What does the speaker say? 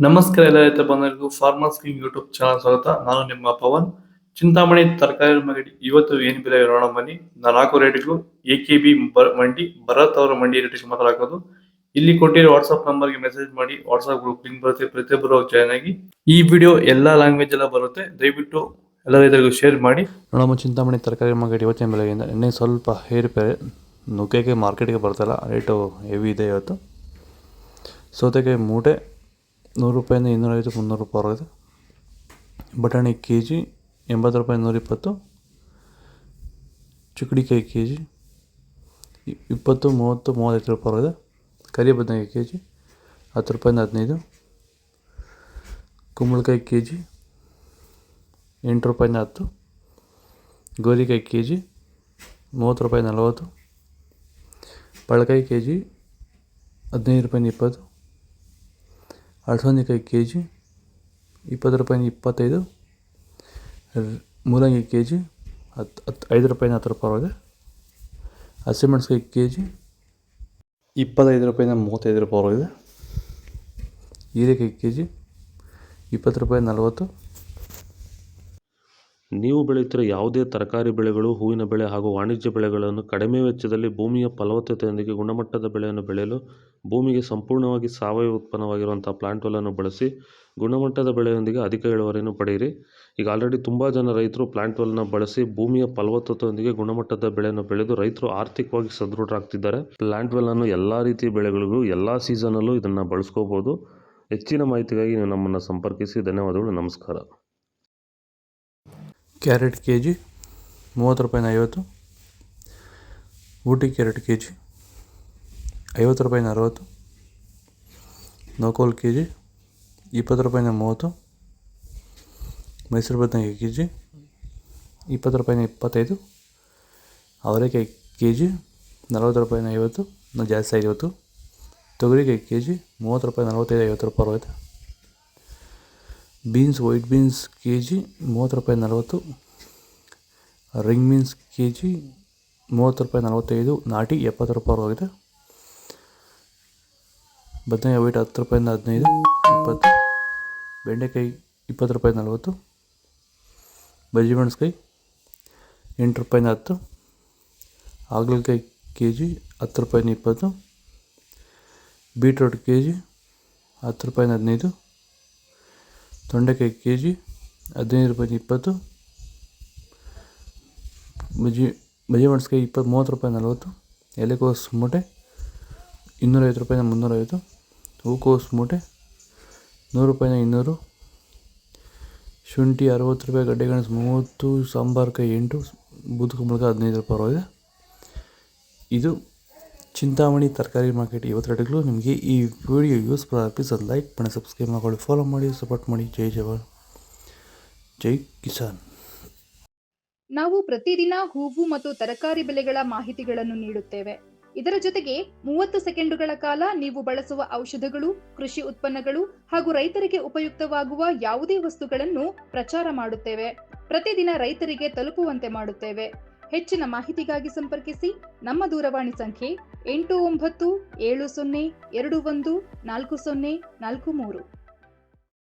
ನಮಸ್ಕಾರ ಎಲ್ಲ ರೈತ ಬಂಧುಗಳಿಗೂ ಫಾರ್ಮರ್ಸ್ ಕಿಂಗ್ ಯೂಟ್ಯೂಬ್ ಚಾನಲ್ ಸ್ವಾಗತ. ನಾನು ನಿಮ್ಮ ಪವನ್. ಚಿಂತಾಮಣಿ ತರಕಾರಿ ಮಂಡಿ ಇವತ್ತು ಏನ್ ಬೆಲೆ ನೋಡೋಣ ಬನ್ನಿ. ನಾಲ್ಕು ರೇಟ್ಗಳು ಎಕೆಬಿ ಮಂಡಿ, ಭರತ್ ಅವರ ಮಂಡಿ ರೇಟ್ ಮಾತಾಡೋದು. ಇಲ್ಲಿ ಕೊಟ್ಟಿರೋ ವಾಟ್ಸ್ಆಪ್ ನಂಬರ್ಗೆ ಮೆಸೇಜ್ ಮಾಡಿ. ವಾಟ್ಸ್ಆಪ್ ಗ್ರೂಪ್ ಲಿಂಕ್ ಬರುತ್ತೆ, ಪ್ರತಿಯೊಬ್ಬರು ಜಾಯ್ನ್ ಆಗಿ. ಈ ವಿಡಿಯೋ ಎಲ್ಲಾ ಲ್ಯಾಂಗ್ವೇಜ್ ಎಲ್ಲ ಬರುತ್ತೆ, ದಯವಿಟ್ಟು ಎಲ್ಲ ರೈತರಿಗೂ ಶೇರ್ ಮಾಡಿ. ನೋಡಮ್ಮ, ಚಿಂತಾಮಣಿ ತರಕಾರಿ ಮಂಡಿ ಇವತ್ತಿನ ಬೆಲೆಯಿಂದ ನಿನ್ನೆ ಸ್ವಲ್ಪ ಏರುಪೇರೆ. ನುಗ್ಗೆಗೆ ಮಾರ್ಕೆಟ್ಗೆ ಬರ್ತಾಯಿಲ್ಲ, ರೇಟು ಹೆವಿ ಇದೆ ಇವತ್ತು. ಸೌತೆಕಾಯಿ ಮೂಟೆ 100 ರೂಪಾಯಿಂದ 250, 300 ರೂಪಾಯಿ ಹೊರಗಿದೆ. ಬಟಾಣಿ ಕೆ ಜಿ 80 ರೂಪಾಯಿ, 120. ಚುಕ್ಕಡಿಕಾಯಿ ಕೆ ಜಿ 20, 30, 35 ರೂಪಾಯಿ ಹೊರಗಿದೆ. ಕರಿ ಬದನೆಕಾಯಿ ಕೆ ಜಿ 10 ರೂಪಾಯಿಂದ 15. ಕುಂಬಳಕಾಯಿ ಕೆ ಜಿ 8 ರೂಪಾಯಿಂದ 10. ಗೋರಿಕಾಯಿ ಕೆ ಜಿ 30 ರೂಪಾಯಿ, 40. ಪಳಕಾಯಿ ಕೆ ಜಿ 15 ರೂಪಾಯಿಂದ 20. ಅಲಸಂದೆಕಾಯಿ ಕೆ ಜಿ 20 ರೂಪಾಯಿಂದ 25. ಮೂಲಂಗಿ ಕೆ ಜಿ 5 ರೂಪಾಯಿಂದ 10 ರೂಪಾಯಿ ಹೊರಗಿದೆ. ಹಸಿಮೆಣಸಿಕಾಯಿ ಕೆ ಜಿ 25 ರೂಪಾಯಿಂದ 35 ರೂಪಾಯಿ ಹೊರಗಿದೆ. ಹೀರೆಕಾಯಿ ಕೆ ಜಿ 20 ರೂಪಾಯಿ, 40. ನೀವು ಬೆಳೆಯುತ್ತಿರುವ ಯಾವುದೇ ತರಕಾರಿ ಬೆಳೆಗಳು, ಹೂವಿನ ಬೆಳೆ ಹಾಗೂ ವಾಣಿಜ್ಯ ಬೆಳೆಗಳನ್ನು ಕಡಿಮೆ ವೆಚ್ಚದಲ್ಲಿ ಭೂಮಿಯ ಫಲವತ್ತತೆಯೊಂದಿಗೆ ಗುಣಮಟ್ಟದ ಬೆಳೆಯನ್ನು ಬೆಳೆಯಲು ಭೂಮಿಗೆ ಸಂಪೂರ್ಣವಾಗಿ ಸಾವಯವ ಉತ್ಪನ್ನವಾಗಿರುವಂಥ ಪ್ಲಾಂಟ್ವೆಲ್ಲನ್ನು ಬಳಸಿ ಗುಣಮಟ್ಟದ ಬೆಳೆಯೊಂದಿಗೆ ಅಧಿಕ ಇಳುವರಿಯನ್ನು ಪಡೆಯಿರಿ. ಈಗ ಆಲ್ರೆಡಿ ತುಂಬ ಜನ ರೈತರು ಪ್ಲಾಂಟ್ವೆಲ್ನ ಬಳಸಿ ಭೂಮಿಯ ಫಲವತ್ತತೆಯೊಂದಿಗೆ ಗುಣಮಟ್ಟದ ಬೆಳೆಯನ್ನು ಬೆಳೆದು ರೈತರು ಆರ್ಥಿಕವಾಗಿ ಸದೃಢರಾಗ್ತಿದ್ದಾರೆ. ಪ್ಲಾಂಟ್ವೆಲ್ಲನ್ನು ಎಲ್ಲ ರೀತಿಯ ಬೆಳೆಗಳಿಗೂ ಎಲ್ಲ ಸೀಸನಲ್ಲೂ ಇದನ್ನು ಬಳಸ್ಕೋಬೋದು. ಹೆಚ್ಚಿನ ಮಾಹಿತಿಗಾಗಿ ನೀವು ನಮ್ಮನ್ನು ಸಂಪರ್ಕಿಸಿ. ಧನ್ಯವಾದಗಳು, ನಮಸ್ಕಾರ. ಕ್ಯಾರೆಟ್ ಕೆ ಜಿ 30 ರೂಪಾಯಿಂದ 50. ಊಟಿ ಕ್ಯಾರೆಟ್ ಕೆ ಜಿ 50 ರೂಪಾಯಿಂದ 60. ನೋಕೋಲ್ ಕೆ ಜಿ 20 ರೂಪಾಯಿಂದ 30. ಮೈಸೂರು ಬದನೆಕಾಯಿ ಕೆ ಜಿ 20 ರೂಪಾಯಿಂದ 25. ಅವರೆಕಾಯಿ ಕೆ ಜಿ 40 ರೂಪಾಯಿಂದ 50, ಇನ್ನೂ ಜಾಸ್ತಿ ಆಗಿದೆ ಇವತ್ತು. ತೊಗರಿಕಾಯಿ ಕೆ ಜಿ 30 ರೂಪಾಯಿ, 45, 50 ರೂಪಾಯಿ ಹೋಗುತ್ತೆ. Beans, white beans K G 30 ರೂಪಾಯಿ, 40. ರಿಂಗ್ ಬೀನ್ಸ್ ಕೆ ಜಿ 30 ರೂಪಾಯಿ, 45. ನಾಟಿ 70 ರೂಪಾಯಿ ಹೋಗಿದೆ. ಬದನೆಕಾಯಿ ವೈಟ್ 10 ರೂಪಾಯಿಂದ 15, 20. ಬೆಂಡೆಕಾಯಿ 20 ರೂಪಾಯಿ, 40. ಬಜ್ಜಿ ಮೆಣಸ್ಕಾಯಿ 8 ರೂಪಾಯಿಂದ 10. ಹಾಗಲಕಾಯಿ ಕೆ ಜಿ 10 ರೂಪಾಯಿಂದ 20. ಬೀಟ್ರೋಟ್ ಕೆ ಜಿ 10 ರೂಪಾಯಿಂದ 15. ತೊಂಡೆಕಾಯಿ ಕೆ ಜಿ 15 ರೂಪಾಯಿಂದ 20. ಬಜ್ಜಿ ಮೆಣಸ್ಕಾಯಿ 30 ರೂಪಾಯಿ, 40. ಎಲೆಕೋಸು ಮೂಟೆ 250 ರೂಪಾಯಿಂದ 350. ಹೂಕೋಸು ಮೂಟೆ 100 ರೂಪಾಯಿಂದ 200. ಶುಂಠಿ 60 ರೂಪಾಯಿ, ಗಡ್ಡೆಗೆಣಸು 30, ಸಾಂಬಾರ್ಕಾಯಿ 8, ಬೂದುಗುಂಬಳಕಾಯಿ 15 ರೂಪಾಯಿ ಹೊರಗಿದೆ. ಇದು ಚಿಂತಾಮಣಿ ತರಕಾರಿ ಮಾರ್ಕೆಟ್ ಇವತ್ತು ರೇಟ್ಗಳು. ನಿಮಗೆ ಈ ವಿಡಿಯೋ ಯೂಸ್ಫುಲ್ ಆಗಿ ಪ್ಲೀಸ್ ಅದು ಲೈಕ್ ಮಾಡಿ, ಸಬ್ಸ್ಕ್ರೈಬ್ ಮಾಡಿ, ಫಾಲೋ ಮಾಡಿ, ಸಪೋರ್ಟ್ ಮಾಡಿ. ಜೈ ಜವಾನ್, ಜೈ ಕಿಸಾನ್. ನಾವು ಪ್ರತಿದಿನ ಹೂವು ಮತ್ತು ತರಕಾರಿ ಬೆಲೆಗಳ ಮಾಹಿತಿಗಳನ್ನು ನೀಡುತ್ತೇವೆ. ಇದರ ಜೊತೆಗೆ 30 ಸೆಕೆಂಡುಗಳ ಕಾಲ ನೀವು ಬಳಸುವ ಔಷಧಗಳು, ಕೃಷಿ ಉತ್ಪನ್ನಗಳು ಹಾಗೂ ರೈತರಿಗೆ ಉಪಯುಕ್ತವಾಗುವ ಯಾವುದೇ ವಸ್ತುಗಳನ್ನು ಪ್ರಚಾರ ಮಾಡುತ್ತೇವೆ. ಪ್ರತಿದಿನ ರೈತರಿಗೆ ತಲುಪುವಂತೆ ಮಾಡುತ್ತೇವೆ. ಹೆಚ್ಚಿನ ಮಾಹಿತಿಗಾಗಿ ಸಂಪರ್ಕಿಸಿ. ನಮ್ಮ ದೂರವಾಣಿ ಸಂಖ್ಯೆ 8970214043.